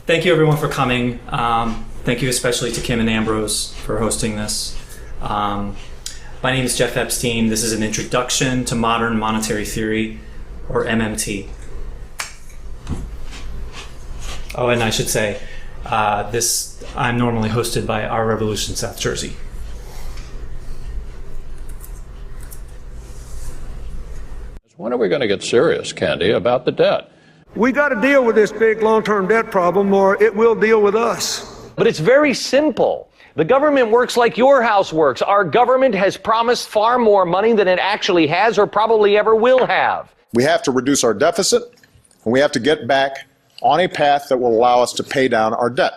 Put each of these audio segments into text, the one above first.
Thank you everyone for coming. Thank you especially to Kim and Ambrose for hosting this. My name is Jeff Epstein. This is an introduction to modern monetary theory, or MMT. Oh, and I should say, I'm normally hosted by Our Revolution South Jersey. When are we going to get serious, Candy, about the debt? We got to deal with this big long-term debt problem, or it will deal with us. But it's very simple. The government works like your house works. Our government has promised far more money than it actually has or probably ever will have. We have to reduce our deficit, and we have to get back on a path that will allow us to pay down our debt.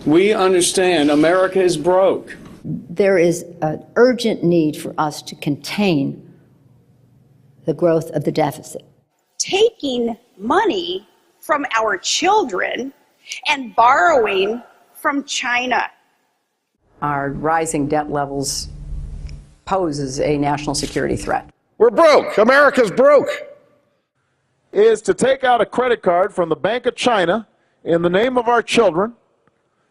We understand America is broke. There is an urgent need for us to contain the growth of the deficit. Taking money from our children and borrowing from China. Our rising debt levels poses a national security threat. We're broke. America's broke. Is to take out a credit card from the Bank of China in the name of our children,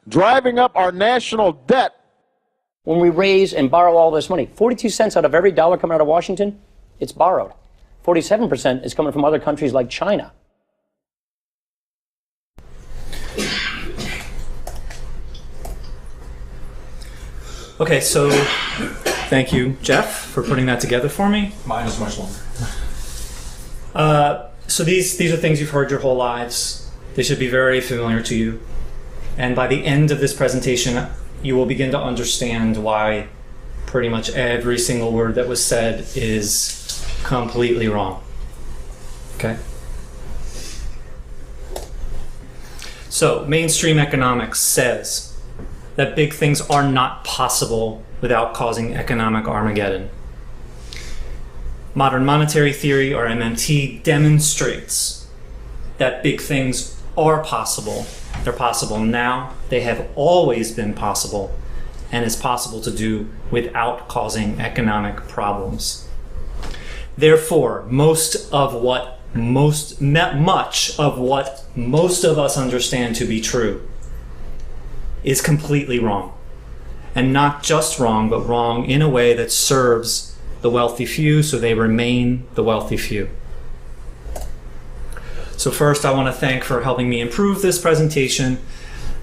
driving up our national debt. When we raise and borrow all this money, 42 cents out of every dollar coming out of Washington, it's borrowed. 47% is coming from other countries like China. Okay, so thank you, Jeff, for putting that together for me. Mine is much longer. So these are things you've heard your whole lives. They should be very familiar to you. And by the end of this presentation, you will begin to understand why pretty much every single word that was said is completely wrong. Okay? So, mainstream economics says that big things are not possible without causing economic Armageddon. Modern monetary theory, or MMT, demonstrates that big things are possible. They're possible now, they have always been possible, and is possible to do without causing economic problems. Therefore, much of what most of us understand to be true is completely wrong. And not just wrong, but wrong in a way that serves the wealthy few so they remain the wealthy few. So first, I want to thank for helping me improve this presentation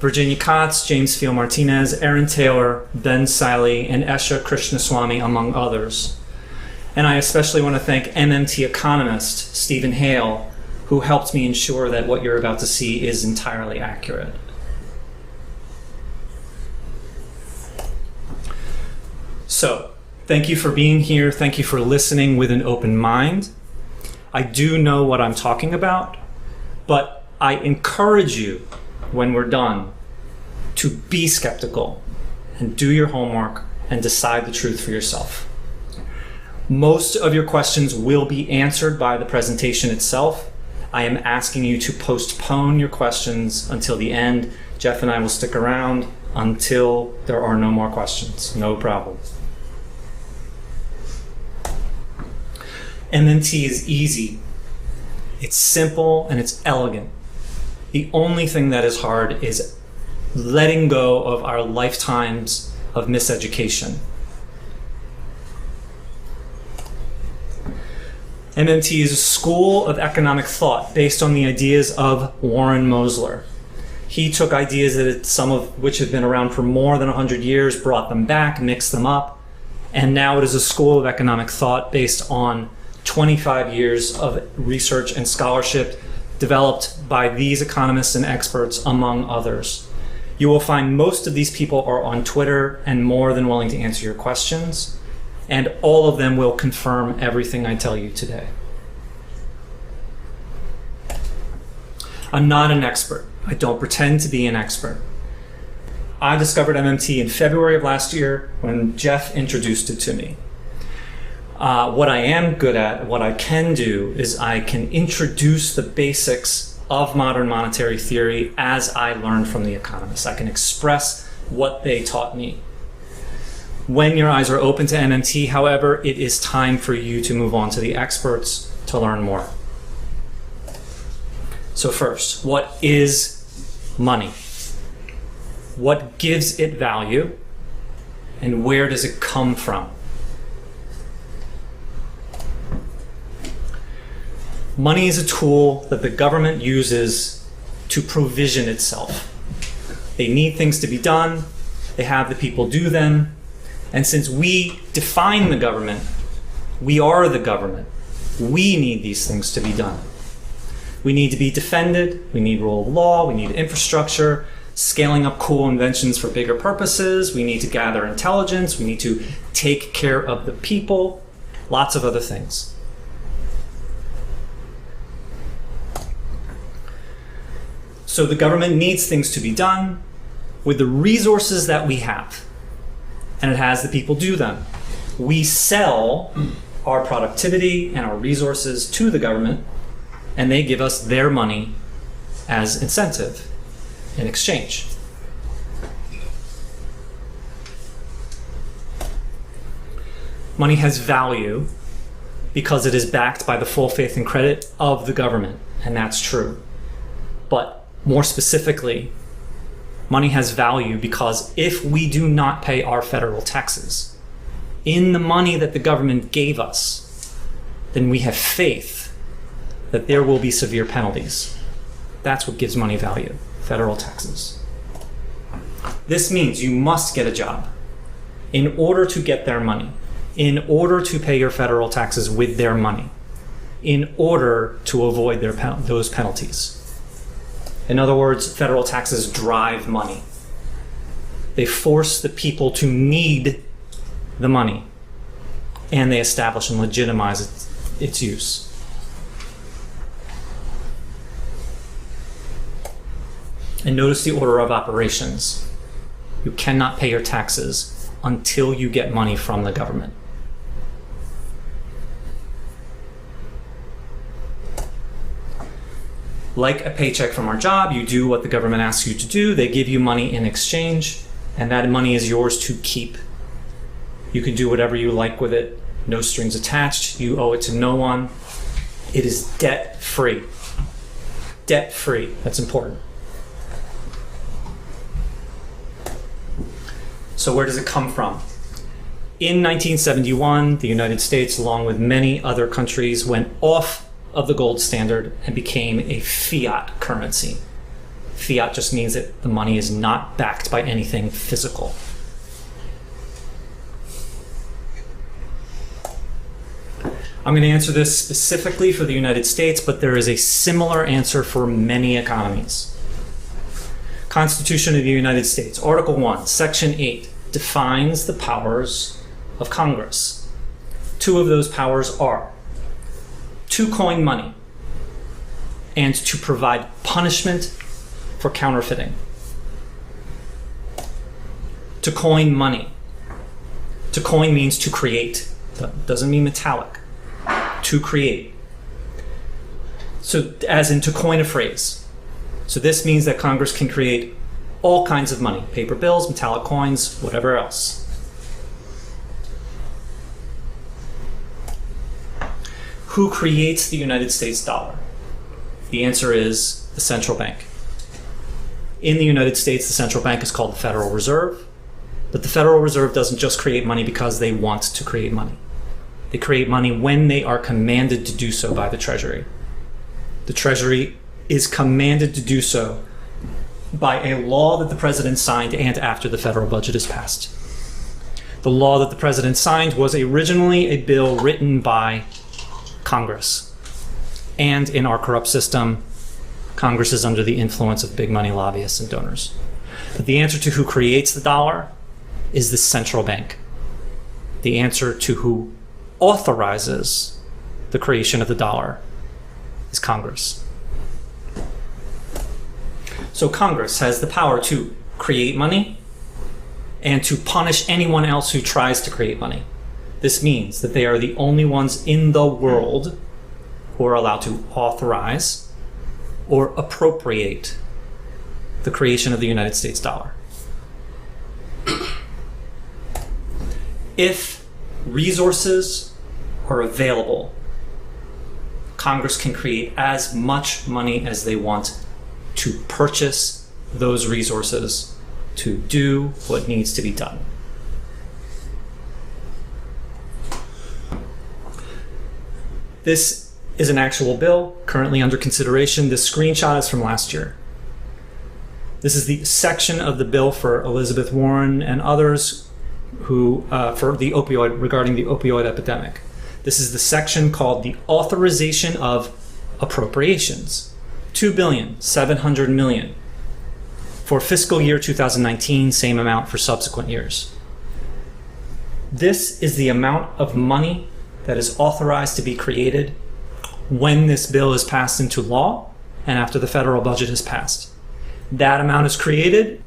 Virginia Kotz, James Field Martinez, Aaron Taylor, Ben Siley, and Esha Krishnaswamy, among others. And I especially want to thank MMT economist Stephen Hale, who helped me ensure that what you're about to see is entirely accurate. So, thank you for being here. Thank you for listening with an open mind. I do know what I'm talking about, but I encourage you, when we're done, to be skeptical and do your homework and decide the truth for yourself. Most of your questions will be answered by the presentation itself. I am asking you to postpone your questions until the end. Jeff and I will stick around until there are no more questions. No problem. MMT is easy. It's simple and it's elegant. The only thing that is hard is letting go of our lifetimes of miseducation. MMT is a school of economic thought based on the ideas of Warren Mosler. He took ideas that some of which have been around for more than 100 years, brought them back, mixed them up, and now it is a school of economic thought based on 25 years of research and scholarship developed by these economists and experts, among others. You will find most of these people are on Twitter and more than willing to answer your questions, and all of them will confirm everything I tell you today. I'm not an expert. I don't pretend to be an expert. I discovered MMT in February of last year when Jeff introduced it to me. What I am good at, what I can do, is I can introduce the basics of modern monetary theory as I learned from the economists. I can express what they taught me. When your eyes are open to MMT, however, it is time for you to move on to the experts to learn more. So first, what is money. What gives it value, and where does it come from? Money is a tool that the government uses to provision itself. They need things to be done, they have the people do them, and since we define the government, we are the government. We need these things to be done. We need to be defended, we need rule of law, we need infrastructure, scaling up cool inventions for bigger purposes, we need to gather intelligence, we need to take care of the people, lots of other things. So the government needs things to be done with the resources that we have, and it has the people do them. We sell our productivity and our resources to the government, and they give us their money as incentive in exchange. Money has value because it is backed by the full faith and credit of the government, and that's true. But more specifically, money has value because if we do not pay our federal taxes in the money that the government gave us, then we have faith that there will be severe penalties. That's what gives money value, federal taxes. This means you must get a job in order to get their money, in order to pay your federal taxes with their money, in order to avoid those penalties. In other words, federal taxes drive money. They force the people to need the money, and they establish and legitimize its use. And notice the order of operations. You cannot pay your taxes until you get money from the government. Like a paycheck from our job, you do what the government asks you to do. They give you money in exchange, and that money is yours to keep. You can do whatever you like with it. No strings attached. You owe it to no one. It is debt-free. Debt-free. That's important. So where does it come from? In 1971, the United States, along with many other countries, went off of the gold standard and became a fiat currency. Fiat just means that the money is not backed by anything physical. I'm going to answer this specifically for the United States, but there is a similar answer for many economies. Constitution of the United States, Article 1, Section 8, defines the powers of Congress. Two of those powers are to coin money and to provide punishment for counterfeiting. To coin money. To coin means to create. That doesn't mean metallic. To create. So as in to coin a phrase. So this means that Congress can create all kinds of money, paper bills, metallic coins, whatever else. Who creates the United States dollar? The answer is the central bank. In the United States, the central bank is called the Federal Reserve, but the Federal Reserve doesn't just create money because they want to create money. They create money when they are commanded to do so by the Treasury. The Treasury is commanded to do so by a law that the president signed and after the federal budget is passed. The law that the president signed was originally a bill written by Congress. And in our corrupt system, Congress is under the influence of big money lobbyists and donors. But the answer to who creates the dollar is the central bank. The answer to who authorizes the creation of the dollar is Congress. So Congress has the power to create money and to punish anyone else who tries to create money. This means that they are the only ones in the world who are allowed to authorize or appropriate the creation of the United States dollar. If resources are available, Congress can create as much money as they want to purchase those resources to do what needs to be done. This is an actual bill currently under consideration. This screenshot is from last year. This is the section of the bill for Elizabeth Warren and others who regarding the opioid epidemic. This is the section called the authorization of appropriations, $2.7 billion for fiscal year 2019, same amount for subsequent years. This is the amount of money that is authorized to be created when this bill is passed into law and after the federal budget is passed. That amount is created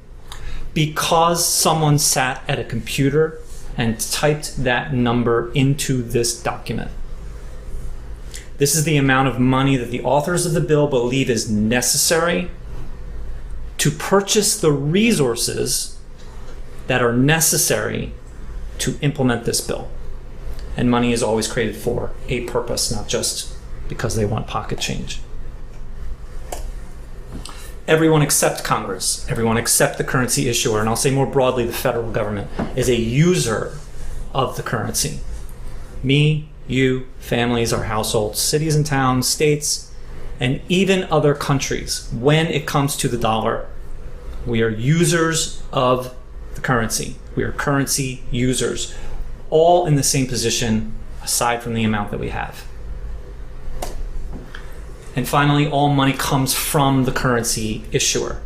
because someone sat at a computer and typed that number into this document. This is the amount of money that the authors of the bill believe is necessary to purchase the resources that are necessary to implement this bill. And money is always created for a purpose, not just because they want pocket change. Everyone except Congress, everyone except the currency issuer, and I'll say more broadly the federal government, is a user of the currency. Me, you, families, our households, cities and towns, states, and even other countries. When it comes to the dollar, we are users of the currency. We are currency users, all in the same position aside from the amount that we have. And finally, all money comes from the currency issuer.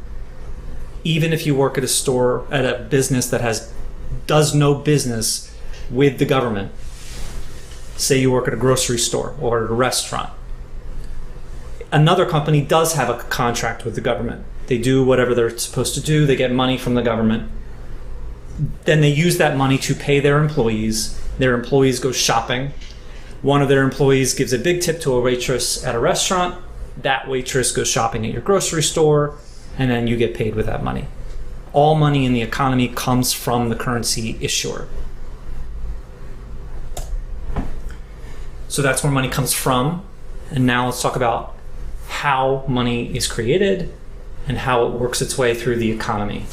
Even if you work at a store, at a business that does no business with the government, say you work at a grocery store or at a restaurant, another company does have a contract with the government. They do whatever they're supposed to do. They get money from the government. Then they use that money to pay their employees. Their employees go shopping. One of their employees gives a big tip to a waitress at a restaurant. That waitress goes shopping at your grocery store, and then you get paid with that money. All money in the economy comes from the currency issuer. So that's where money comes from. And now let's talk about how money is created and how it works its way through the economy.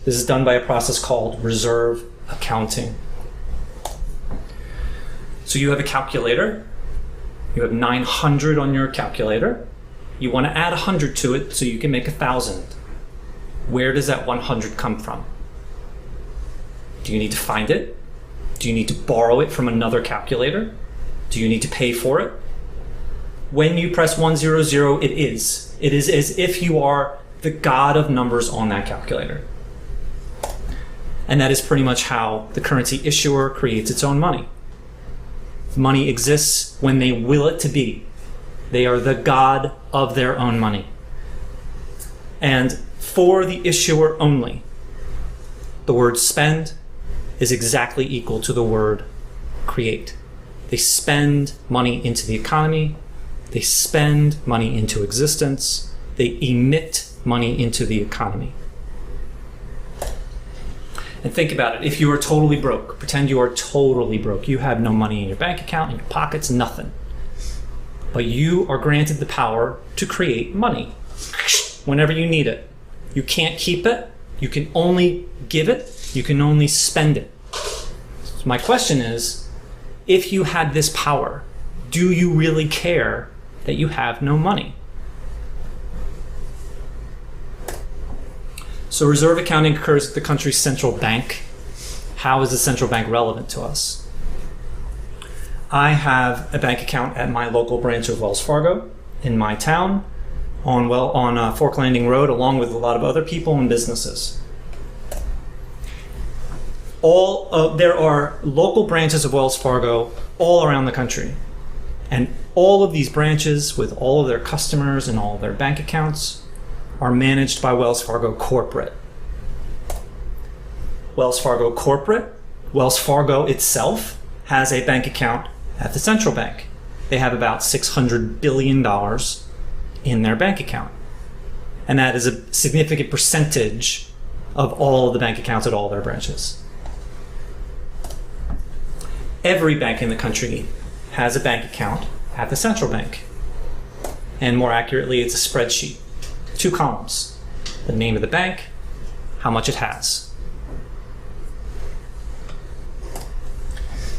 This is done by a process called reserve accounting. So you have a calculator. You have 900 on your calculator. You want to add 100 to it so you can make 1,000. Where does that 100 come from? Do you need to find it? Do you need to borrow it from another calculator? Do you need to pay for it? When you press 100, it is. It is as if you are the god of numbers on that calculator. And that is pretty much how the currency issuer creates its own money. Money exists when they will it to be. They are the god of their own money. And for the issuer only, the word spend is exactly equal to the word create. They spend money into the economy. They spend money into existence. They emit money into the economy. And think about it. If you are totally broke, pretend you are totally broke. You have no money in your bank account, in your pockets, nothing. But you are granted the power to create money whenever you need it. You can't keep it. You can only give it. You can only spend it. So my question is, if you had this power, do you really care that you have no money? So reserve accounting occurs at the country's central bank. How is the central bank relevant to us? I have a bank account at my local branch of Wells Fargo in my town on Fork Landing Road, along with a lot of other people and businesses. There are local branches of Wells Fargo all around the country. And all of these branches, with all of their customers and all of their bank accounts, are managed by Wells Fargo Corporate. Wells Fargo Corporate, Wells Fargo itself, has a bank account at the central bank. They have about $600 billion in their bank account. And that is a significant percentage of all of the bank accounts at all their branches. Every bank in the country has a bank account at the central bank. And more accurately, it's a spreadsheet. 2 columns. The name of the bank, how much it has.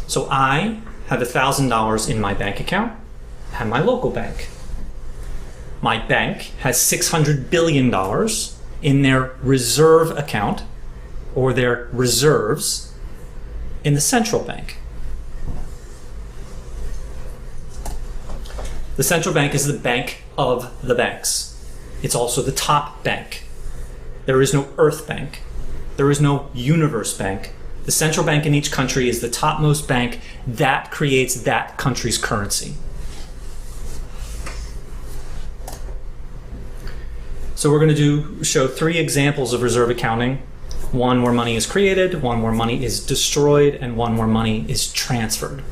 So I have $1,000 in my bank account and my local bank. My bank has $600 billion in their reserve account, or their reserves, in the central bank. The central bank is the bank of the banks. It's also the top bank. There is no Earth Bank. There is no Universe Bank. The central bank in each country is the topmost bank that creates that country's currency. So we're going to show 3 examples of reserve accounting. One where money is created, one where money is destroyed, and one where money is transferred.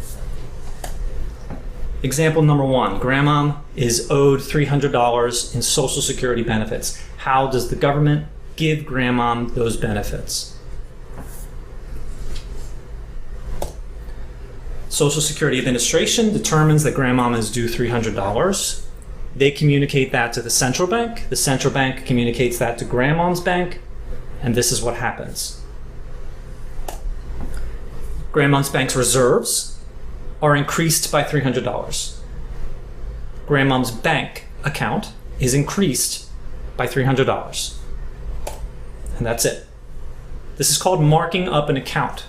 Example number 1, grandmom is owed $300 in Social Security benefits. How does the government give grandmom those benefits? Social Security Administration determines that grandmom is due $300. They communicate that to the central bank. The central bank communicates that to grandmom's bank, and this is what happens. Grandmom's bank's reserves are increased by $300. Grandmom's bank account is increased by $300. And that's it. This is called marking up an account.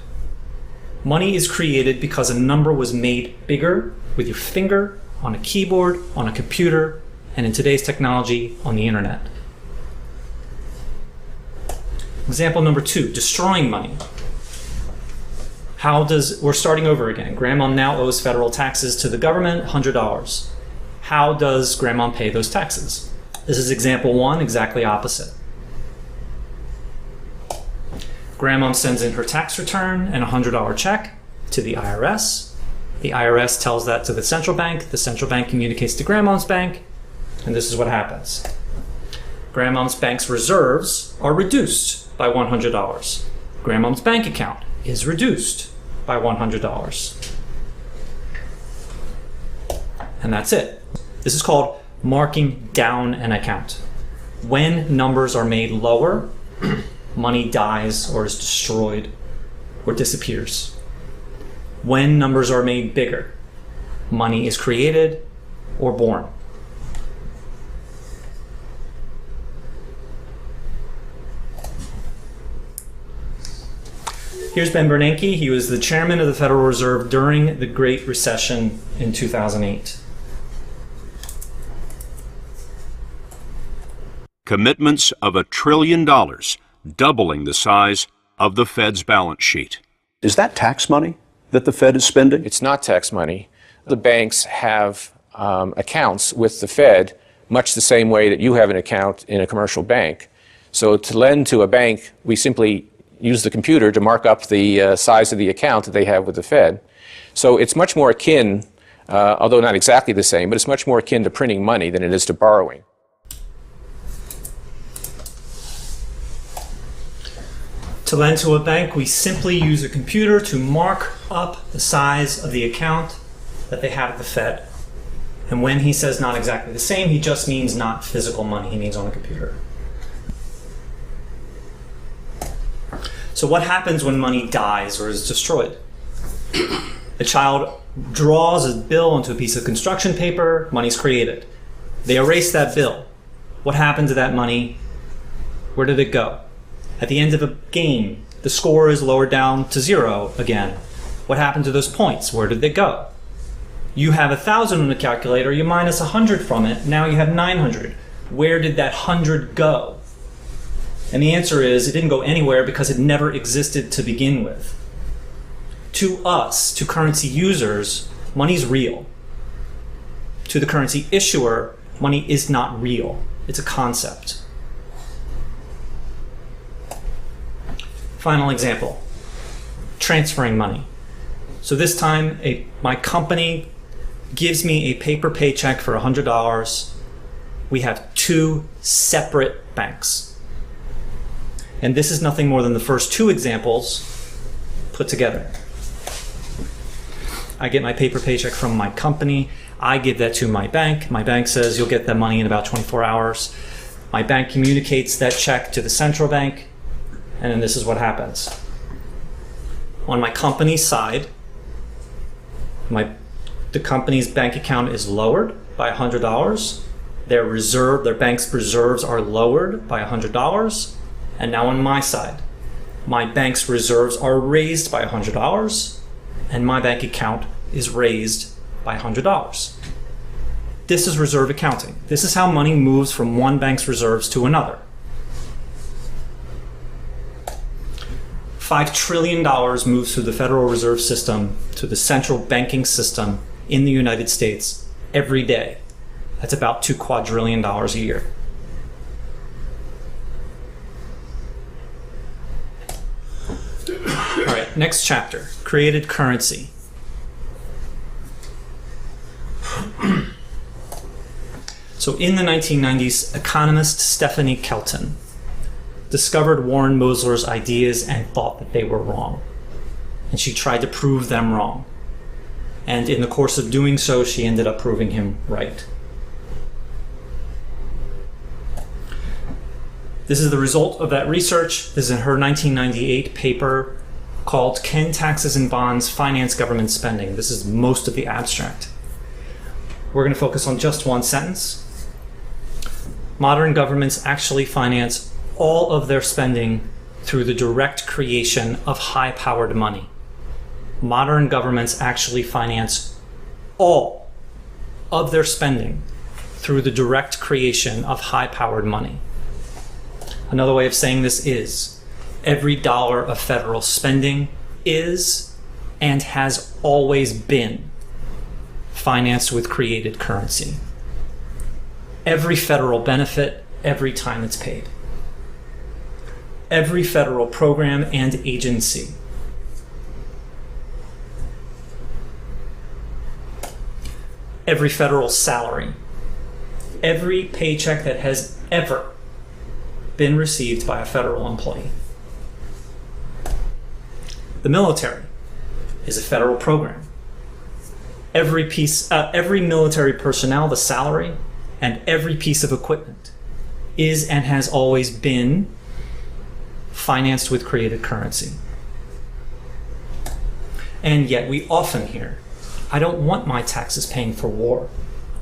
Money is created because a number was made bigger with your finger on a keyboard, on a computer, and in today's technology, on the internet. Example number 2, destroying money. We're starting over again. Grandmom now owes federal taxes to the government, $100. How does grandmom pay those taxes? This is example 1, exactly opposite. Grandmom sends in her tax return and a $100 check to the IRS. The IRS tells that to the central bank. The central bank communicates to grandmom's bank, and this is what happens. Grandmom's bank's reserves are reduced by $100. Grandmom's bank account is reduced by $100. And that's it. This is called marking down an account. When numbers are made lower, money dies or is destroyed or disappears. When numbers are made bigger, money is created or born. Here's Ben Bernanke. He was the chairman of the Federal Reserve during the Great Recession in 2008. Commitments of $1 trillion, doubling the size of the Fed's balance sheet. Is that tax money that the Fed is spending? It's not tax money. The banks have accounts with the Fed much the same way that you have an account in a commercial bank. So to lend to a bank, we simply use the computer to mark up the size of the account that they have with the Fed. So it's much more akin, although not exactly the same, but it's much more akin to printing money than it is to borrowing. To lend to a bank, we simply use a computer to mark up the size of the account that they have at the Fed. And when he says not exactly the same, he just means not physical money, he means on a computer. So what happens when money dies or is destroyed? A child draws a bill onto a piece of construction paper, money's created. They erase that bill. What happened to that money? Where did it go? At the end of a game, the score is lowered down to 0 again. What happened to those points? Where did they go? You have 1,000 on the calculator, you minus 100 from it, now you have 900. Where did that 100 go? And the answer is, it didn't go anywhere because it never existed to begin with. To us, to currency users, money's real. To the currency issuer, money is not real. It's a concept. Final example, transferring money. So this time, my company gives me a paper paycheck for $100. We have 2 separate banks. And this is nothing more than the first 2 examples put together. I get my paper paycheck from my company. I give that to my bank. My bank says you'll get that money in about 24 hours. My bank communicates that check to the central bank, and then this is what happens. On my company side, the company's bank account is lowered by $100. Their bank's reserves are lowered by $100. And now on my side, my bank's reserves are raised by $100, and my bank account is raised by $100. This is reserve accounting. This is how money moves from one bank's reserves to another. $5 trillion moves through the Federal Reserve System to the central banking system in the United States every day. That's about $2 quadrillion a year. All right, next chapter, created currency. So in the 1990s, economist Stephanie Kelton discovered Warren Mosler's ideas and thought that they were wrong. And she tried to prove them wrong. And in the course of doing so, she ended up proving him right. This is the result of that research. This is in her 1998 paper called Can Taxes and Bonds Finance Government Spending? This is most of the abstract. We're going to focus on just one sentence. Modern governments actually finance all of their spending through the direct creation of high-powered money. Modern governments actually finance all of their spending through the direct creation of high-powered money. Another way of saying this is, every dollar of federal spending is and has always been financed with created currency. Every federal benefit, every time it's paid. Every federal program and agency. Every federal salary. Every paycheck that has ever been received by a federal employee. The military is a federal program. Every military personnel, the salary, and every piece of equipment is and has always been financed with created currency. And yet we often hear, I don't want my taxes paying for war.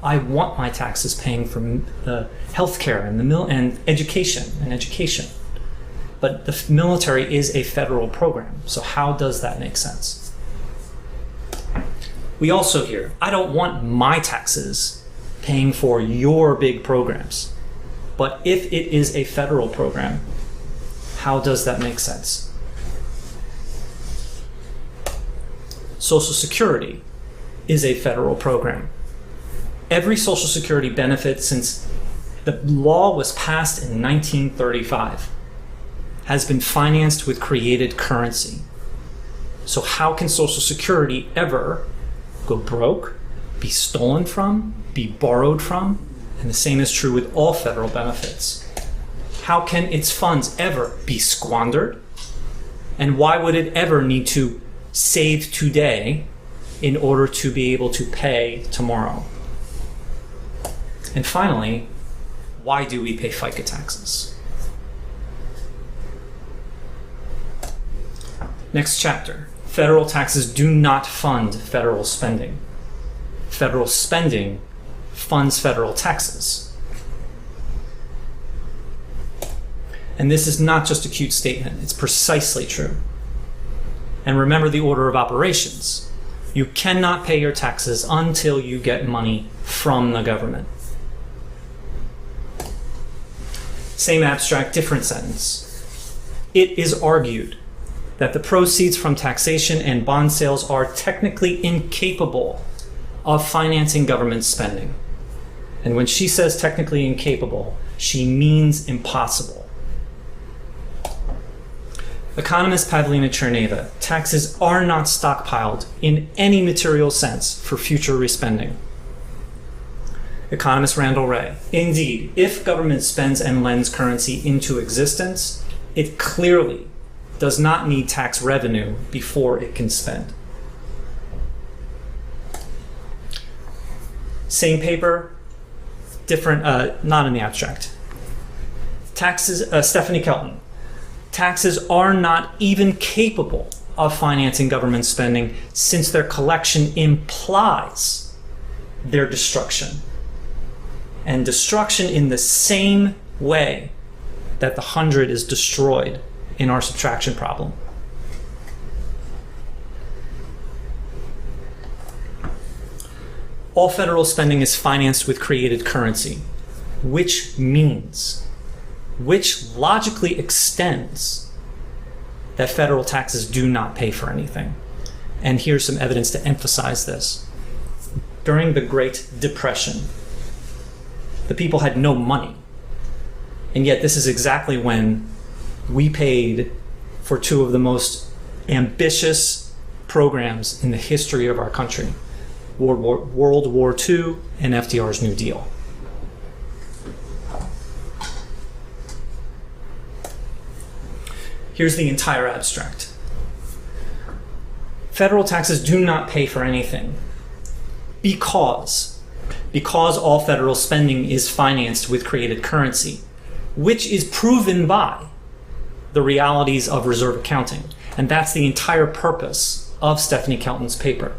I want my taxes paying for the healthcare and education. But the military is a federal program, so how does that make sense? We also hear, I don't want my taxes paying for your big programs. But if it is a federal program, how does that make sense? Social Security is a federal program. Every Social Security benefit since the law was passed in 1935 has been financed with created currency. So how can Social Security ever go broke, be stolen from, be borrowed from? And the same is true with all federal benefits. How can its funds ever be squandered? And why would it ever need to save today in order to be able to pay tomorrow? And finally, why do we pay FICA taxes? Next chapter. Federal taxes do not fund federal spending. Federal spending funds federal taxes. And this is not just a cute statement, it's precisely true. And remember the order of operations. You cannot pay your taxes until you get money from the government. Same abstract, different sentence. It is argued that the proceeds from taxation and bond sales are technically incapable of financing government spending. And when she says technically incapable, she means impossible. Economist Pavlina Cherneva, taxes are not stockpiled in any material sense for future respending. Economist Randall Wray, indeed, if government spends and lends currency into existence, it clearly does not need tax revenue before it can spend. Same paper, different, not in the abstract. Stephanie Kelton, taxes are not even capable of financing government spending since their collection implies their destruction. And destruction in the same way that the 100 is destroyed in our subtraction problem. All federal spending is financed with created currency, which logically extends that federal taxes do not pay for anything. And here's some evidence to emphasize this. During the Great Depression, the people had no money. And yet this is exactly when we paid for two of the most ambitious programs in the history of our country, World War II and FDR's New Deal. Here's the entire abstract. Federal taxes do not pay for anything because all federal spending is financed with created currency, which is proven by the realities of reserve accounting. And that's the entire purpose of Stephanie Kelton's paper.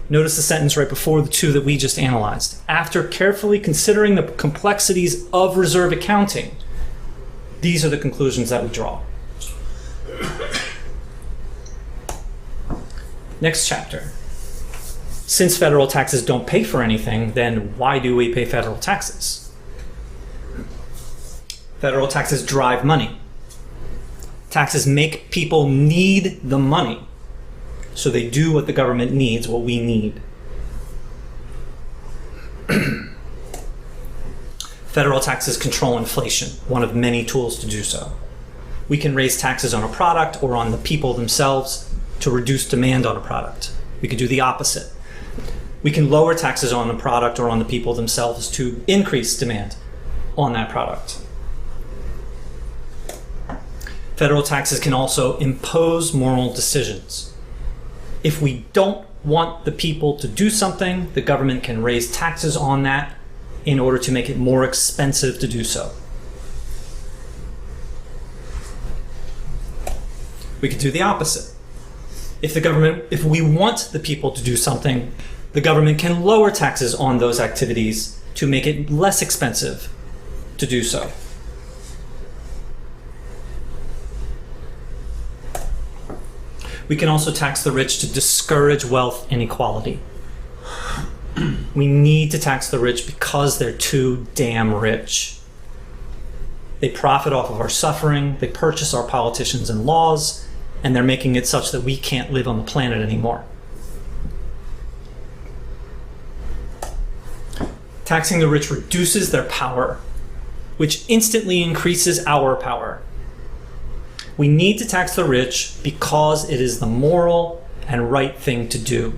Notice the sentence right before the two that we just analyzed. After carefully considering the complexities of reserve accounting, these are the conclusions that we draw. Next chapter. Since federal taxes don't pay for anything, then why do we pay federal taxes? Federal taxes drive money. Taxes make people need the money. So they do what the government needs, what we need. Federal taxes control inflation, one of many tools to do so. We can raise taxes on a product or on the people themselves to reduce demand on a product. We could do the opposite. We can lower taxes on the product or on the people themselves to increase demand on that product. Federal taxes can also impose moral decisions. If we don't want the people to do something, the government can raise taxes on that in order to make it more expensive to do so. We could do the opposite. If we want the people to do something, the government can lower taxes on those activities to make it less expensive to do so. We can also tax the rich to discourage wealth inequality. We need to tax the rich because they're too damn rich. They profit off of our suffering, they purchase our politicians and laws, and they're making it such that we can't live on the planet anymore. Taxing the rich reduces their power, which instantly increases our power. We need to tax the rich because it is the moral and right thing to do,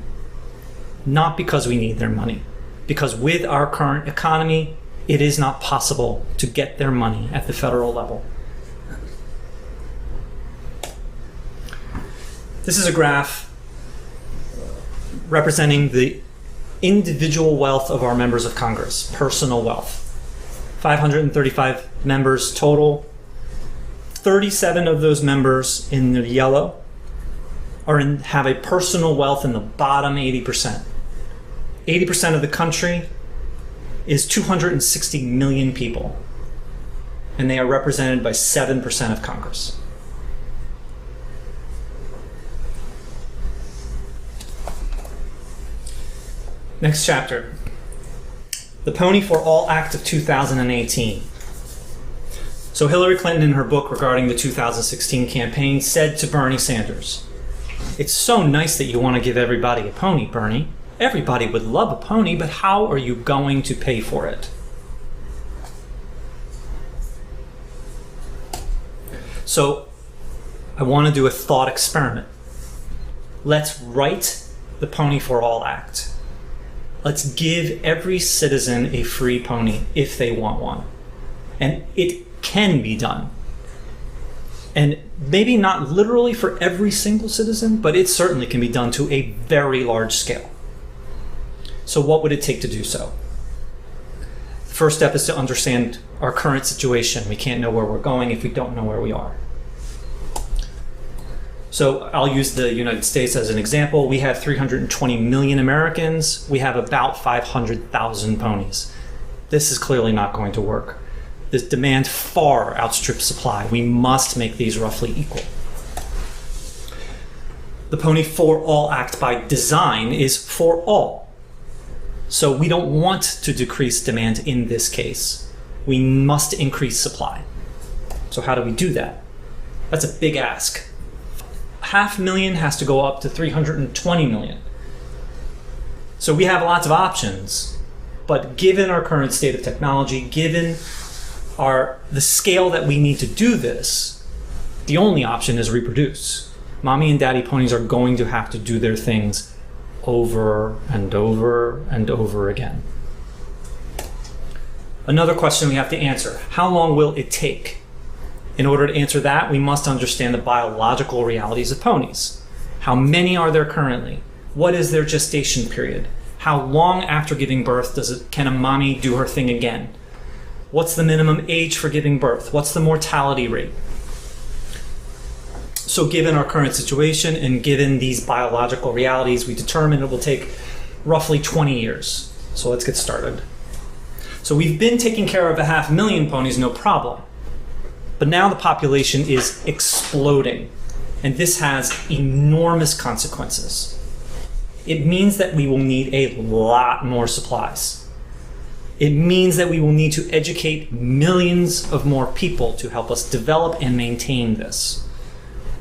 not because we need their money. Because with our current economy, it is not possible to get their money at the federal level. This is a graph representing the individual wealth of our members of Congress, personal wealth. 535 members total. 37 of those members in the yellow have a personal wealth in the bottom 80%. 80% of the country is 260 million people, and they are represented by 7% of Congress. Next chapter, the Pony for All Act of 2018. So Hillary Clinton, in her book regarding the 2016 campaign, said to Bernie Sanders, "It's so nice that you want to give everybody a pony, Bernie. Everybody would love a pony, but how are you going to pay for it?" So I want to do a thought experiment. Let's write the Pony for All Act. Let's give every citizen a free pony if they want one. And it can be done. And maybe not literally for every single citizen, but it certainly can be done to a very large scale. So what would it take to do so? First step is to understand our current situation. We can't know where we're going if we don't know where we are. So I'll use the United States as an example. We have 320 million Americans. We have about 500,000 ponies. This is clearly not going to work. This demand far outstrips supply. We must make these roughly equal. The Pony for All Act by design is for all. So we don't want to decrease demand in this case. We must increase supply. So how do we do that? That's a big ask. 500,000 has to go up to 320 million. So we have lots of options, but given our current state of technology, given the scale that we need to do this, the only option is reproduce. Mommy and daddy ponies are going to have to do their things over and over and over again. Another question we have to answer: how long will it take? In order to answer that, we must understand the biological realities of ponies. How many are there currently? What is their gestation period? How long after giving birth can a mommy do her thing again? What's the minimum age for giving birth? What's the mortality rate? So given our current situation and given these biological realities, we determine it will take roughly 20 years. So let's get started. So we've been taking care of 500,000 ponies, no problem. But now the population is exploding, and this has enormous consequences. It means that we will need a lot more supplies. It means that we will need to educate millions of more people to help us develop and maintain this.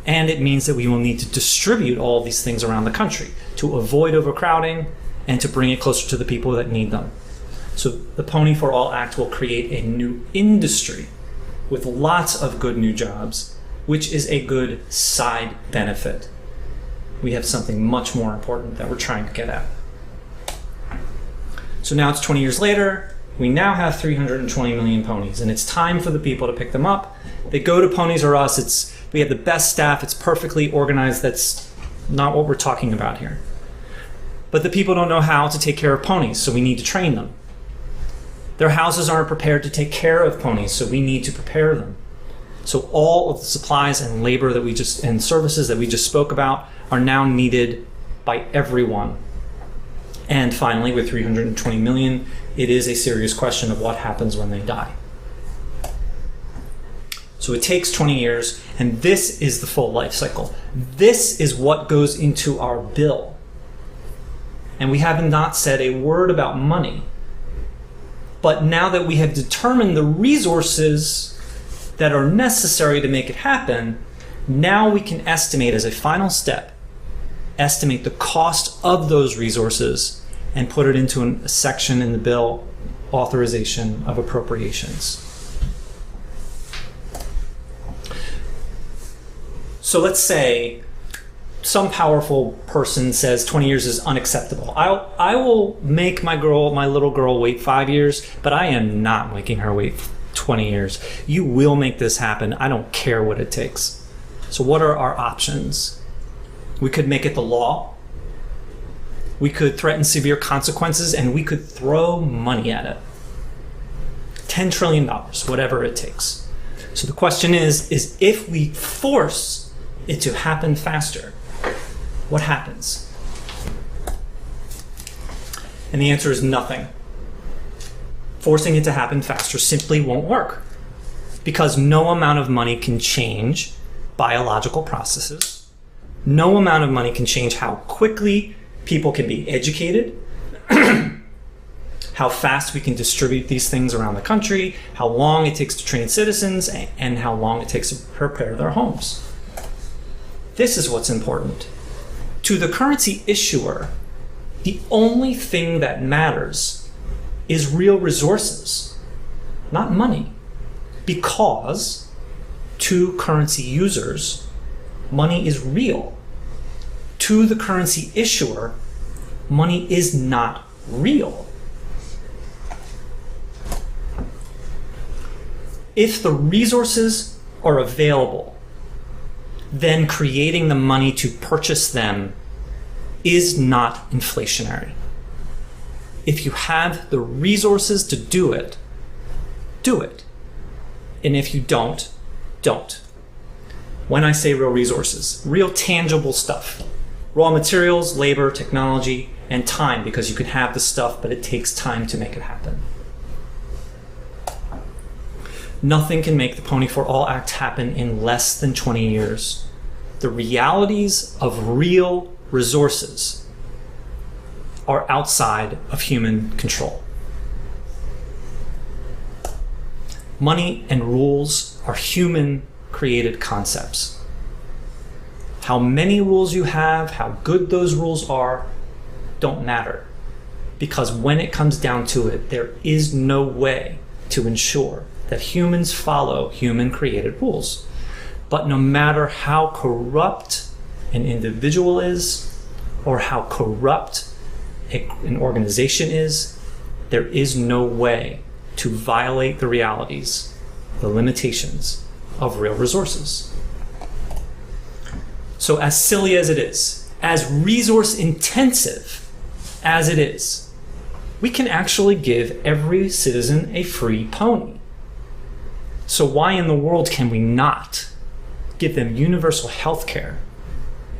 And it means that we will need to distribute all of these things around the country to avoid overcrowding and to bring it closer to the people that need them. So the Pony for All Act will create a new industry with lots of good new jobs, which is a good side benefit. We have something much more important that we're trying to get at. So now it's 20 years later, we now have 320 million ponies, and it's time for the people to pick them up. They go to Ponies R Us. We have the best staff, it's perfectly organized. That's not what we're talking about here. But the people don't know how to take care of ponies, so we need to train them. Their houses aren't prepared to take care of ponies, so we need to prepare them. So all of the supplies and labor that and services that we just spoke about are now needed by everyone. And finally, with 320 million, it is a serious question of what happens when they die. So it takes 20 years, and this is the full life cycle. This is what goes into our bill. And we have not said a word about money. But now that we have determined the resources that are necessary to make it happen, now we can estimate as a final step, estimate the cost of those resources and put it into a section in the bill, authorization of appropriations. So let's say some powerful person says 20 years is unacceptable. I will make my little girl wait 5 years, but I am not making her wait 20 years. You will make this happen. I don't care what it takes. So what are our options? We could make it the law. We could threaten severe consequences, and we could throw money at it. $10 trillion, whatever it takes. So the question is if we force it to happen faster, what happens? And the answer is nothing. Forcing it to happen faster simply won't work, because no amount of money can change biological processes. No amount of money can change how quickly people can be educated, how fast we can distribute these things around the country, how long it takes to train citizens, and how long it takes to prepare their homes. This is what's important. To the currency issuer, the only thing that matters is real resources, not money. Because to currency users, money is real. To the currency issuer, money is not real. If the resources are available, then creating the money to purchase them is not inflationary. If you have the resources to do it, do it. And if you don't, don't. When I say real resources, real tangible stuff. Raw materials, labor, technology, and time, because you can have the stuff, but it takes time to make it happen. Nothing can make the Pony for All Act happen in less than 20 years. The realities of real resources are outside of human control. Money and rules are human-created concepts. How many rules you have, how good those rules are, don't matter. Because when it comes down to it, there is no way to ensure that humans follow human-created rules. But no matter how corrupt an individual is, or how corrupt an organization is, there is no way to violate the realities, the limitations of real resources. So as silly as it is, as resource intensive as it is, we can actually give every citizen a free pony. So why in the world can we not give them universal health care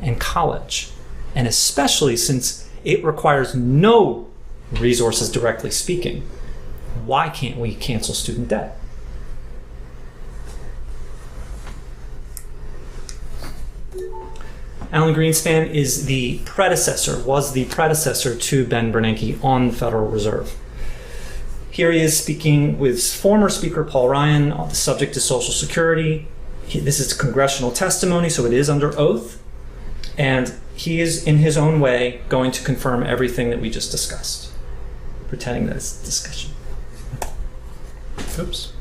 and college? And especially since it requires no resources directly speaking, why can't we cancel student debt? Alan Greenspan was the predecessor to Ben Bernanke on the Federal Reserve. Here he is speaking with former Speaker Paul Ryan on the subject of Social Security. This is congressional testimony, so it is under oath. And he is, in his own way, going to confirm everything that we just discussed, pretending that it's a discussion. Oops.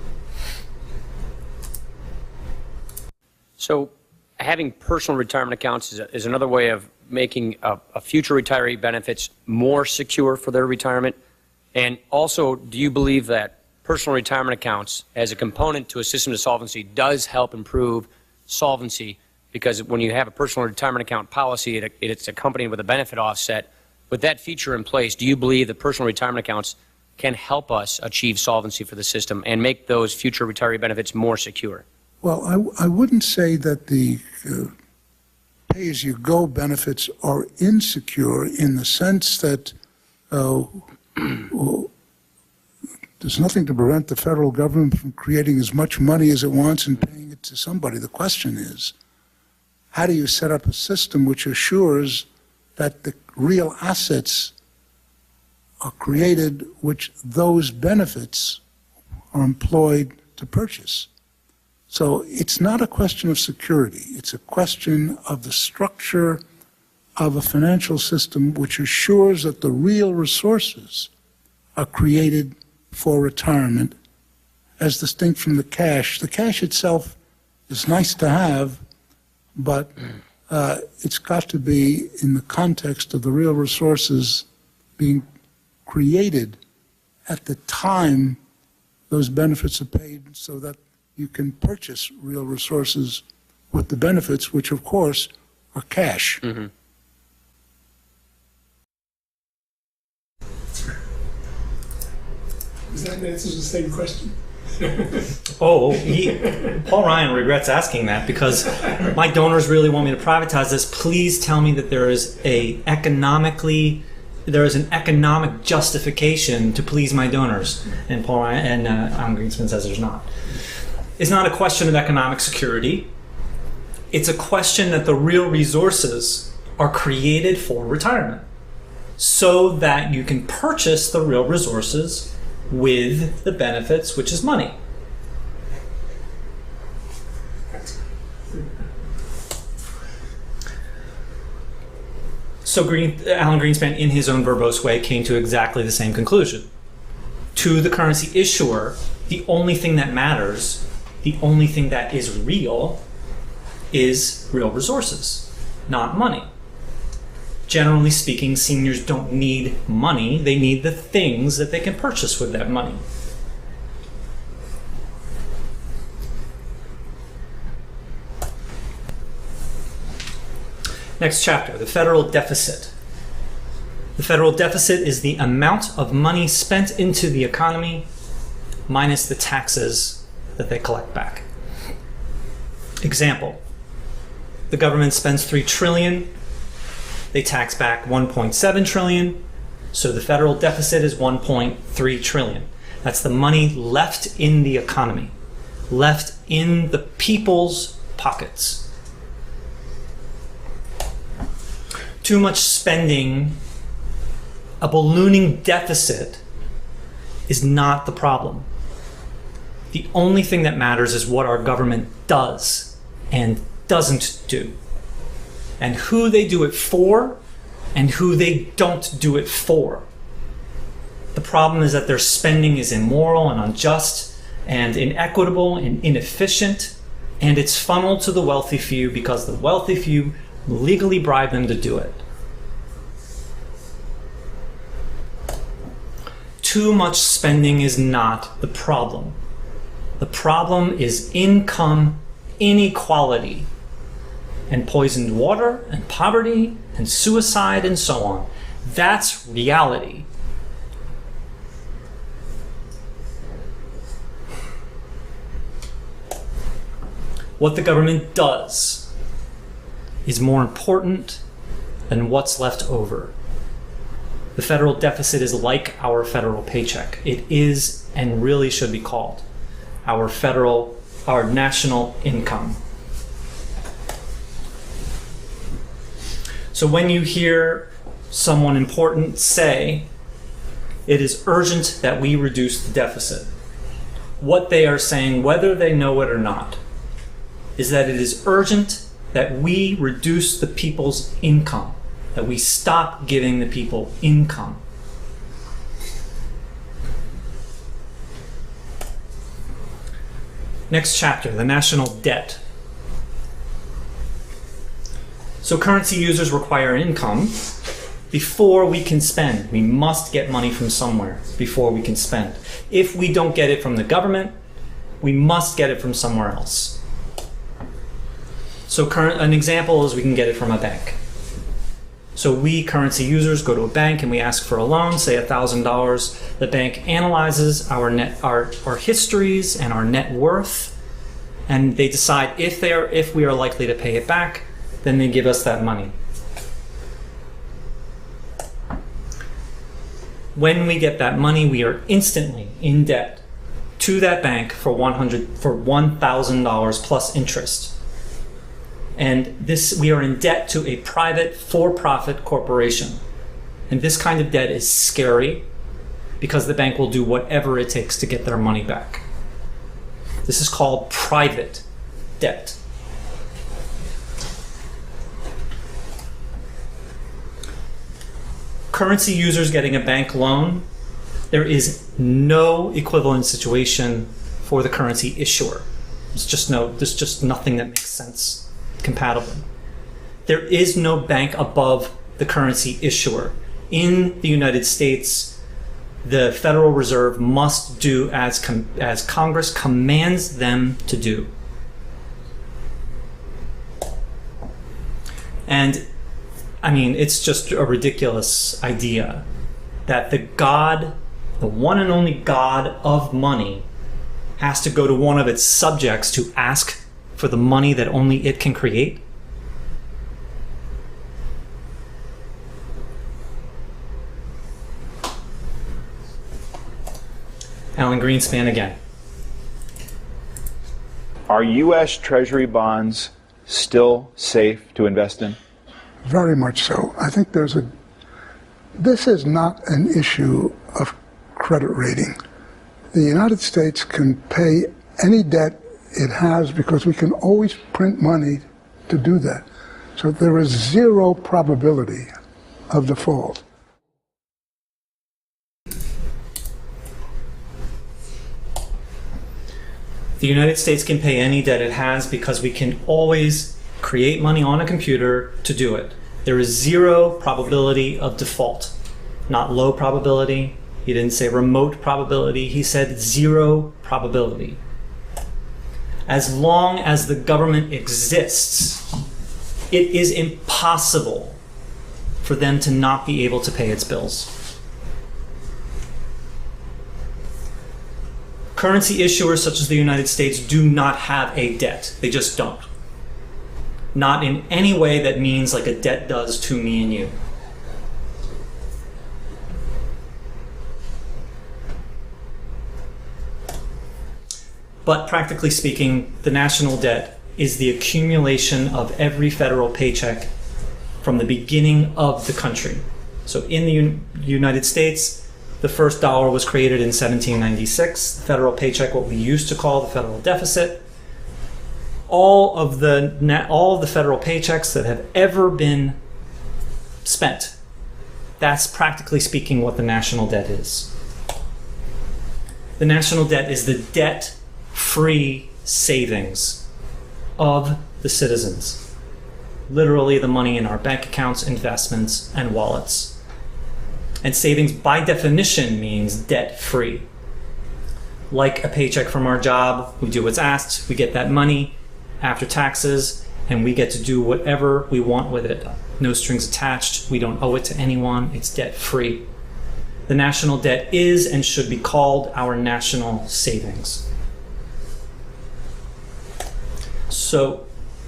So having personal retirement accounts is another way of making a future retiree benefits more secure for their retirement. And also, do you believe that personal retirement accounts as a component to a system of solvency does help improve solvency? Because when you have a personal retirement account policy, it's accompanied with a benefit offset. With that feature in place, do you believe that personal retirement accounts can help us achieve solvency for the system and make those future retiree benefits more secure? Well, I wouldn't say that the pay-as-you-go benefits are insecure in the sense that there's nothing to prevent the federal government from creating as much money as it wants and paying it to somebody. The question is, how do you set up a system which assures that the real assets are created which those benefits are employed to purchase? So it's not a question of security. It's a question of the structure of a financial system which assures that the real resources are created for retirement as distinct from the cash. The cash itself is nice to have, but it's got to be in the context of the real resources being created at the time those benefits are paid, so that you can purchase real resources with the benefits, which of course are cash. Mm-hmm. Does that answer the same question? Paul Ryan regrets asking that because my donors really want me to privatize this. Please tell me that there is an economic justification to please my donors. And Paul Ryan and Alan Greenspan says there's not. It's not a question of economic security. It's a question that the real resources are created for retirement so that you can purchase the real resources with the benefits, which is money. So Alan Greenspan, in his own verbose way, came to exactly the same conclusion. To the currency issuer, the only thing that matters, the only thing that is real resources, not money. Generally speaking, seniors don't need money. They need the things that they can purchase with that money. Next chapter, the federal deficit. The federal deficit is the amount of money spent into the economy minus the taxes that they collect back. Example, the government spends $3 trillion, they tax back $1.7 trillion, so the federal deficit is $1.3 trillion. That's the money left in the economy, left in the people's pockets. Too much spending, a ballooning deficit, is not the problem. The only thing that matters is what our government does and doesn't do, and who they do it for and who they don't do it for. The problem is that their spending is immoral and unjust and inequitable and inefficient, and it's funneled to the wealthy few because the wealthy few legally bribe them to do it. Too much spending is not the problem. The problem is income inequality and poisoned water and poverty and suicide and so on. That's reality. What the government does is more important than what's left over. The federal deficit is like our federal paycheck. It is and really should be called our national income. So when you hear someone important say, it is urgent that we reduce the deficit, what they are saying, whether they know it or not, is that it is urgent that we reduce the people's income, that we stop giving the people income. Next chapter, the national debt. So currency users require income before we can spend. We must get money from somewhere before we can spend. If we don't get it from the government, we must get it from somewhere else. So an example is we can get it from a bank. So we currency users go to a bank and we ask for a loan, say $1,000. The bank analyzes our histories and our net worth, and they decide if we are likely to pay it back, then they give us that money. When we get that money, we are instantly in debt to that bank for $1,000 plus interest. And we are in debt to a private for-profit corporation. And this kind of debt is scary because the bank will do whatever it takes to get their money back. This is called private debt. Currency users getting a bank loan, there is no equivalent situation for the currency issuer. There's just nothing that makes sense. Compatible. There is no bank above the currency issuer. In the United States, the Federal Reserve must do as Congress commands them to do. And I mean, it's just a ridiculous idea that the one and only God of money, has to go to one of its subjects to ask for the money that only it can create? Alan Greenspan again. Are U.S. Treasury bonds still safe to invest in? Very much so. I think this is not an issue of credit rating. The United States can pay any debt it has because we can always print money to do that. So there is zero probability of default. The United States can pay any debt it has because we can always create money on a computer to do it. There is zero probability of default. Not low probability. He didn't say remote probability. He said zero probability. As long as the government exists, it is impossible for them to not be able to pay its bills. Currency issuers such as the United States do not have a debt. They just don't. Not in any way that means like a debt does to me and you. But practically speaking, the national debt is the accumulation of every federal paycheck from the beginning of the country. So in the United States, the first dollar was created in 1796. The federal paycheck, what we used to call the federal deficit. All of the federal paychecks that have ever been spent, that's practically speaking what the national debt is. The national debt is the debt-free savings of the citizens. Literally the money in our bank accounts, investments, and wallets. And savings by definition means debt-free. Like a paycheck from our job, we do what's asked, we get that money after taxes, and we get to do whatever we want with it. No strings attached, we don't owe it to anyone, it's debt-free. The national debt is and should be called our national savings. So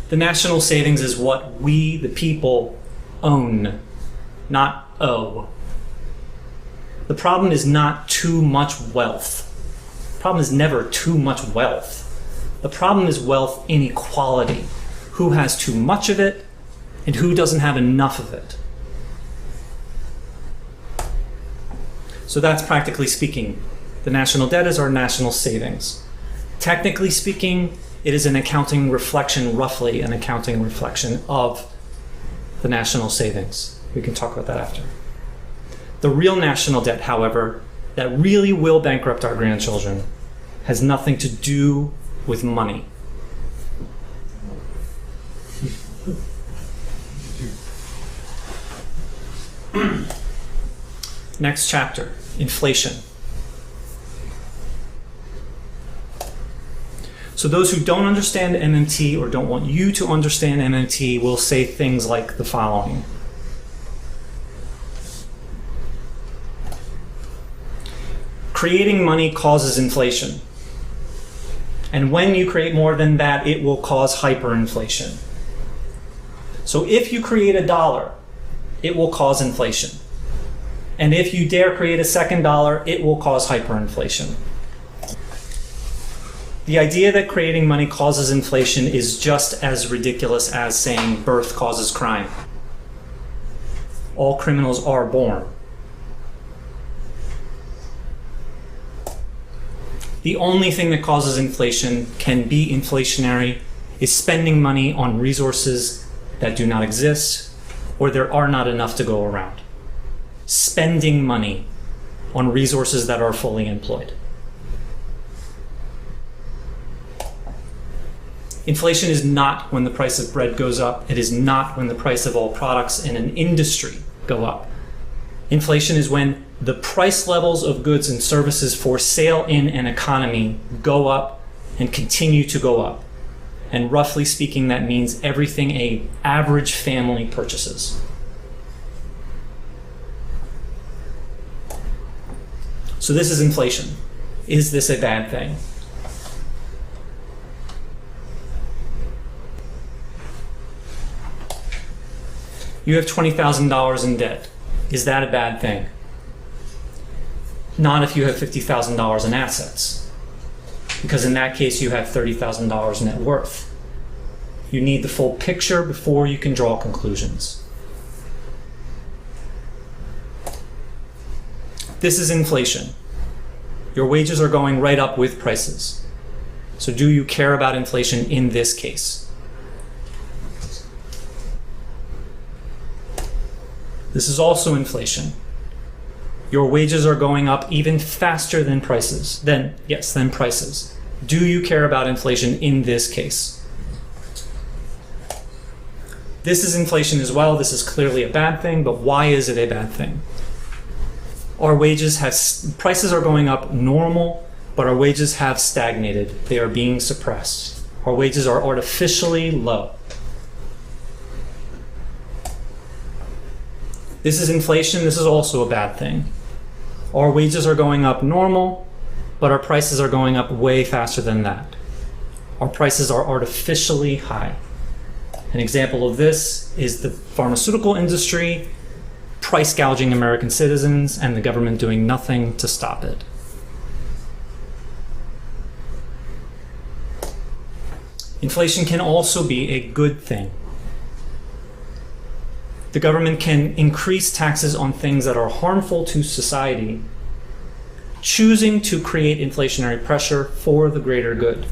the national savings is what we, the people, own, not owe. The problem is not too much wealth. The problem is never too much wealth. The problem is wealth inequality. Who has too much of it and who doesn't have enough of it. So that's practically speaking. The national debt is our national savings. Technically speaking, it is an accounting reflection, roughly an accounting reflection of the national savings. We can talk about that after. The real national debt, however, that really will bankrupt our grandchildren has nothing to do with money. Next chapter, inflation. So those who don't understand MMT or don't want you to understand MMT will say things like the following. Creating money causes inflation. And when you create more than that, it will cause hyperinflation. So if you create $1, it will cause inflation. And if you dare create a second dollar, it will cause hyperinflation. The idea that creating money causes inflation is just as ridiculous as saying birth causes crime. All criminals are born. The only thing that causes inflation, can be inflationary, is spending money on resources that do not exist or there are not enough to go around. Spending money on resources that are fully employed. Inflation is not when the price of bread goes up. It is not when the price of all products in an industry go up. Inflation is when the price levels of goods and services for sale in an economy go up and continue to go up. And roughly speaking, that means everything an average family purchases. So this is inflation. Is this a bad thing? You have $20,000 in debt. Is that a bad thing? Not if you have $50,000 in assets, because in that case you have $30,000 net worth. You need the full picture before you can draw conclusions. This is inflation. Your wages are going right up with prices. So do you care about inflation in this case? This is also inflation. Your wages are going up even faster than prices. Than prices. Do you care about inflation in this case? This is inflation as well. This is clearly a bad thing, but why is it a bad thing? Our wages prices are going up normal, but our wages have stagnated. They are being suppressed. Our wages are artificially low. This is inflation. This is also a bad thing. Our wages are going up normal, but our prices are going up way faster than that. Our prices are artificially high. An example of this is the pharmaceutical industry price gouging American citizens and the government doing nothing to stop it. Inflation can also be a good thing. The government can increase taxes on things that are harmful to society, choosing to create inflationary pressure for the greater good.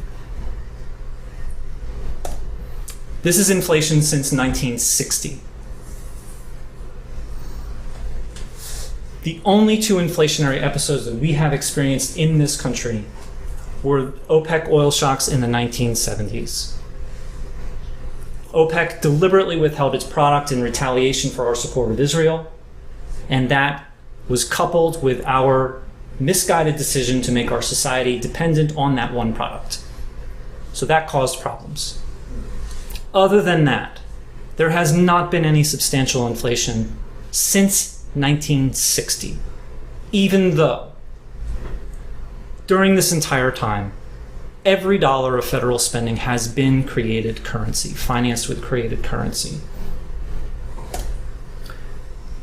This is inflation since 1960. The only two inflationary episodes that we have experienced in this country were OPEC oil shocks in the 1970s. OPEC deliberately withheld its product in retaliation for our support of Israel, and that was coupled with our misguided decision to make our society dependent on that one product. So that caused problems. Other than that, there has not been any substantial inflation since 1960, even though during this entire time, every dollar of federal spending has been created currency, financed with created currency.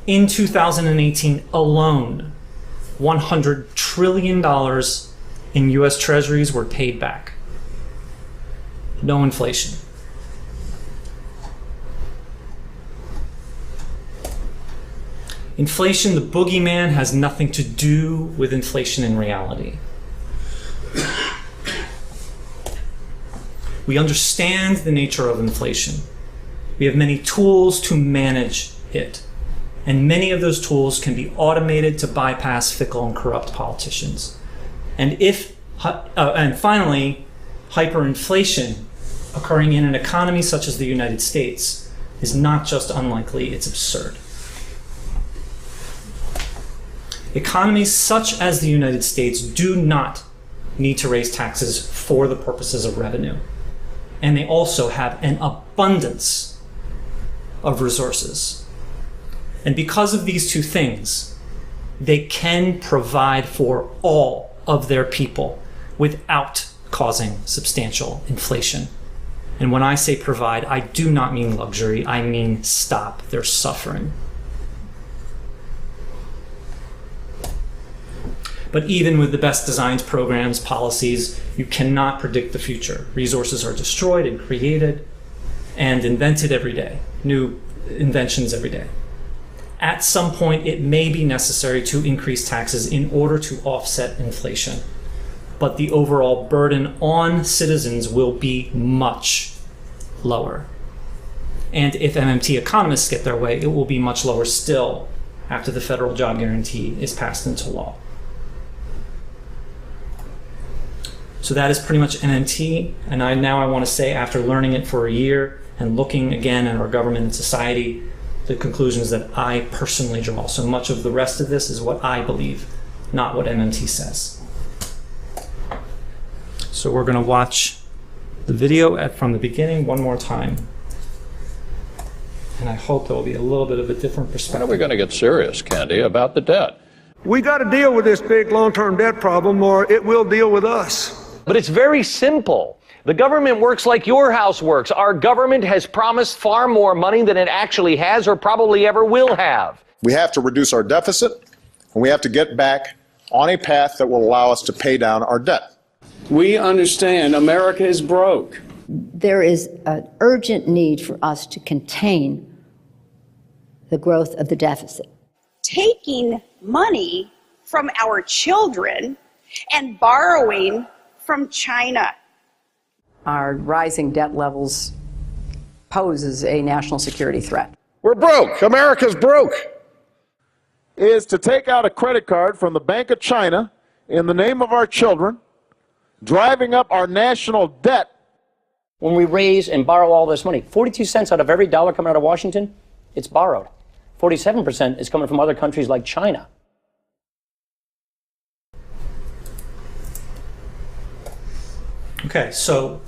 In 2018 alone, $100 trillion in US treasuries were paid back. No inflation. Inflation, the boogeyman, has nothing to do with inflation in reality. We understand the nature of inflation. We have many tools to manage it. And many of those tools can be automated to bypass fickle and corrupt politicians. And finally, hyperinflation occurring in an economy such as the United States is not just unlikely, it's absurd. Economies such as the United States do not need to raise taxes for the purposes of revenue. And they also have an abundance of resources. And because of these two things, they can provide for all of their people without causing substantial inflation. And when I say provide, I do not mean luxury, I mean stop their suffering. But even with the best designed programs, policies, you cannot predict the future. Resources are destroyed and created and invented every day, new inventions every day. At some point, it may be necessary to increase taxes in order to offset inflation. But the overall burden on citizens will be much lower. And if MMT economists get their way, it will be much lower still after the federal job guarantee is passed into law. So that is pretty much MMT, and I want to say, after learning it for a year and looking again at our government and society, the conclusions that I personally draw. So much of the rest of this is what I believe, not what MMT says. So we're going to watch the video from the beginning one more time. And I hope there will be a little bit of a different perspective. When are we going to get serious, Candy, about the debt? We got to deal with this big long-term debt problem, or it will deal with us. But it's very simple. The government works like your house works. Our government has promised far more money than it actually has or probably ever will have. We have to reduce our deficit, and we have to get back on a path that will allow us to pay down our debt. We understand America is broke. There is an urgent need for us to contain the growth of the deficit. Taking money from our children and borrowing from China. Our rising debt levels poses a national security threat. We're broke. America's broke. Is to take out a credit card from the Bank of China in the name of our children, driving up our national debt. When we raise and borrow all this money, 42 cents out of every dollar coming out of Washington, it's borrowed. 47% is coming from other countries like China. Okay, so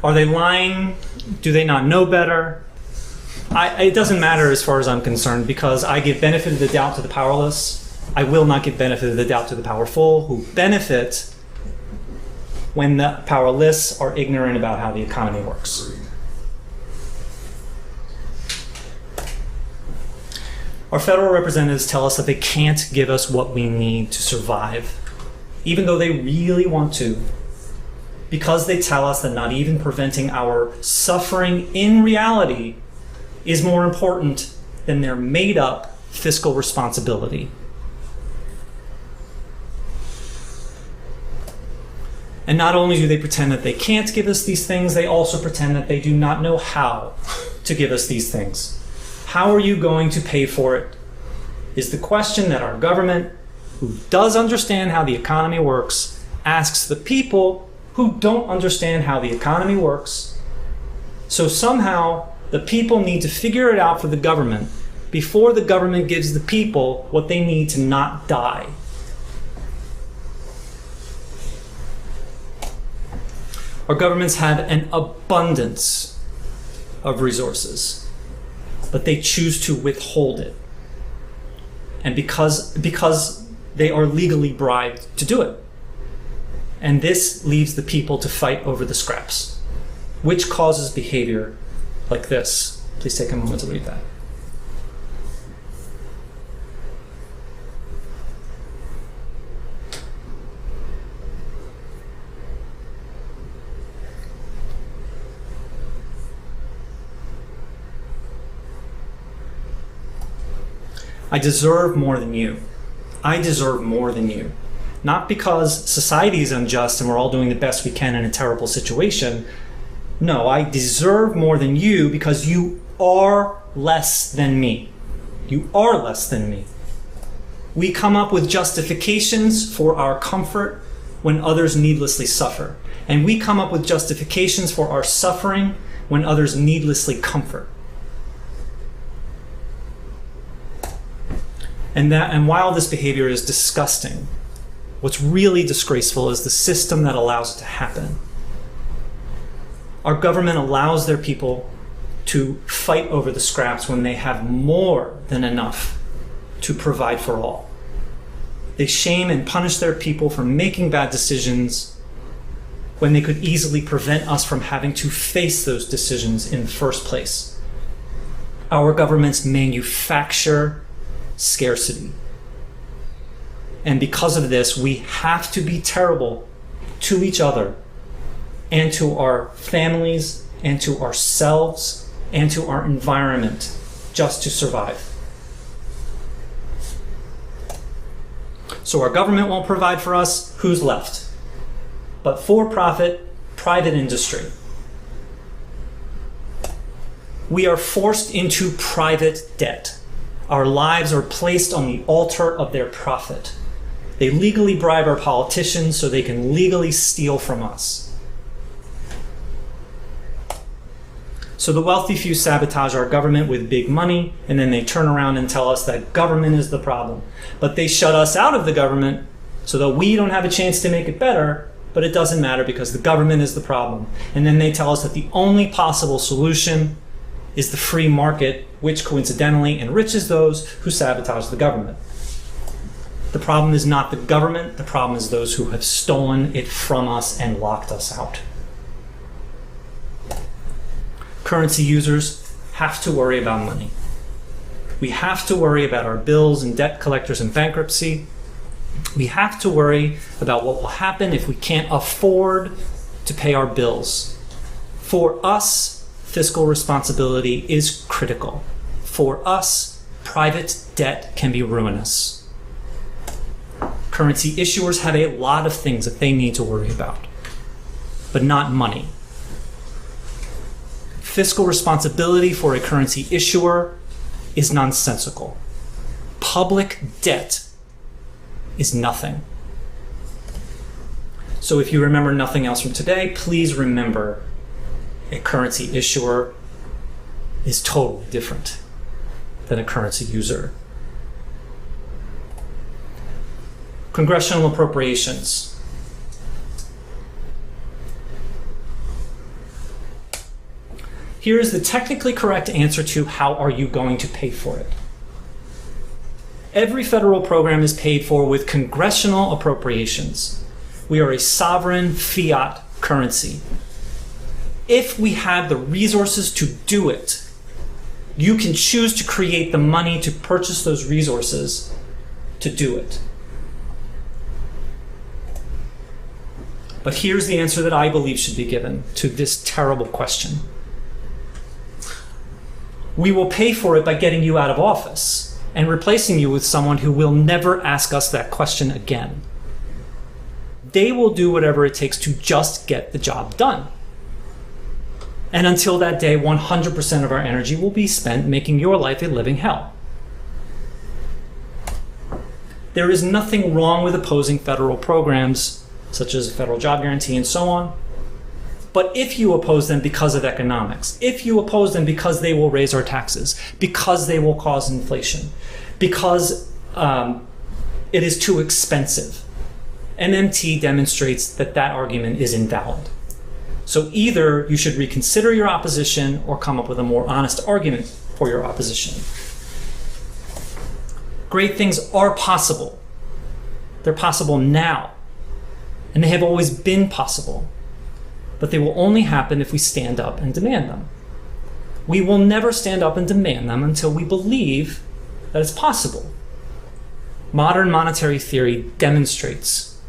are they lying? Do they not know better? It doesn't matter as far as I'm concerned, because I give benefit of the doubt to the powerless, I will not give benefit of the doubt to the powerful, who benefit when the powerless are ignorant about how the economy works. Our federal representatives tell us that they can't give us what we need to survive, even though they really want to, because they tell us that not even preventing our suffering in reality is more important than their made-up fiscal responsibility. And not only do they pretend that they can't give us these things, they also pretend that they do not know how to give us these things. How are you going to pay for it? Is the question that our government, who does understand how the economy works, asks the people who don't understand how the economy works. So somehow the people need to figure it out for the government before the government gives the people what they need to not die. Our governments have an abundance of resources, but they choose to withhold it. And because they are legally bribed to do it. And this leaves the people to fight over the scraps, which causes behavior like this. Please take a moment to read that. I deserve more than you. I deserve more than you. Not because society is unjust and we're all doing the best we can in a terrible situation. No, I deserve more than you because you are less than me. You are less than me. We come up with justifications for our comfort when others needlessly suffer. And we come up with justifications for our suffering when others needlessly comfort. And while this behavior is disgusting, what's really disgraceful is the system that allows it to happen. Our government allows their people to fight over the scraps when they have more than enough to provide for all. They shame and punish their people for making bad decisions when they could easily prevent us from having to face those decisions in the first place. Our governments manufacture scarcity. And because of this, we have to be terrible to each other and to our families and to ourselves and to our environment just to survive. So our government won't provide for us, who's left? But for-profit, private industry. We are forced into private debt. Our lives are placed on the altar of their profit. They legally bribe our politicians so they can legally steal from us. So the wealthy few sabotage our government with big money, and then they turn around and tell us that government is the problem. But they shut us out of the government so that we don't have a chance to make it better, but it doesn't matter because the government is the problem. And then they tell us that the only possible solution is the free market, which coincidentally enriches those who sabotage the government. The problem is not the government, the problem is those who have stolen it from us and locked us out. Currency users have to worry about money. We have to worry about our bills and debt collectors in bankruptcy. We have to worry about what will happen if we can't afford to pay our bills. For us, fiscal responsibility is critical. For us, private debt can be ruinous. Currency issuers have a lot of things that they need to worry about, but not money. Fiscal responsibility for a currency issuer is nonsensical. Public debt is nothing. So if you remember nothing else from today, please remember a currency issuer is totally different than a currency user. Congressional appropriations. Here is the technically correct answer to how are you going to pay for it. Every federal program is paid for with congressional appropriations. We are a sovereign fiat currency. If we have the resources to do it, you can choose to create the money to purchase those resources to do it. But here's the answer that I believe should be given to this terrible question. We will pay for it by getting you out of office and replacing you with someone who will never ask us that question again. They will do whatever it takes to just get the job done. And until that day, 100% of our energy will be spent making your life a living hell. There is nothing wrong with opposing federal programs, such as a federal job guarantee and so on. But if you oppose them because of economics, if you oppose them because they will raise our taxes, because they will cause inflation, because it is too expensive, MMT demonstrates that that argument is invalid. So either you should reconsider your opposition or come up with a more honest argument for your opposition. Great things are possible. They're possible now. And they have always been possible, but they will only happen if we stand up and demand them. We will never stand up and demand them until we believe that it's possible. Modern monetary theory demonstrates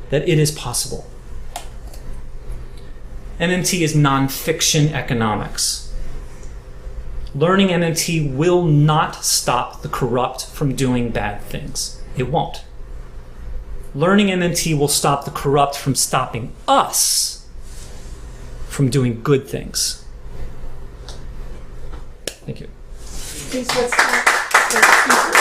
that it is possible. MMT is nonfiction economics. Learning MMT will not stop the corrupt from doing bad things. It won't. Learning MMT will stop the corrupt from stopping us from doing good things. Thank you. Please let's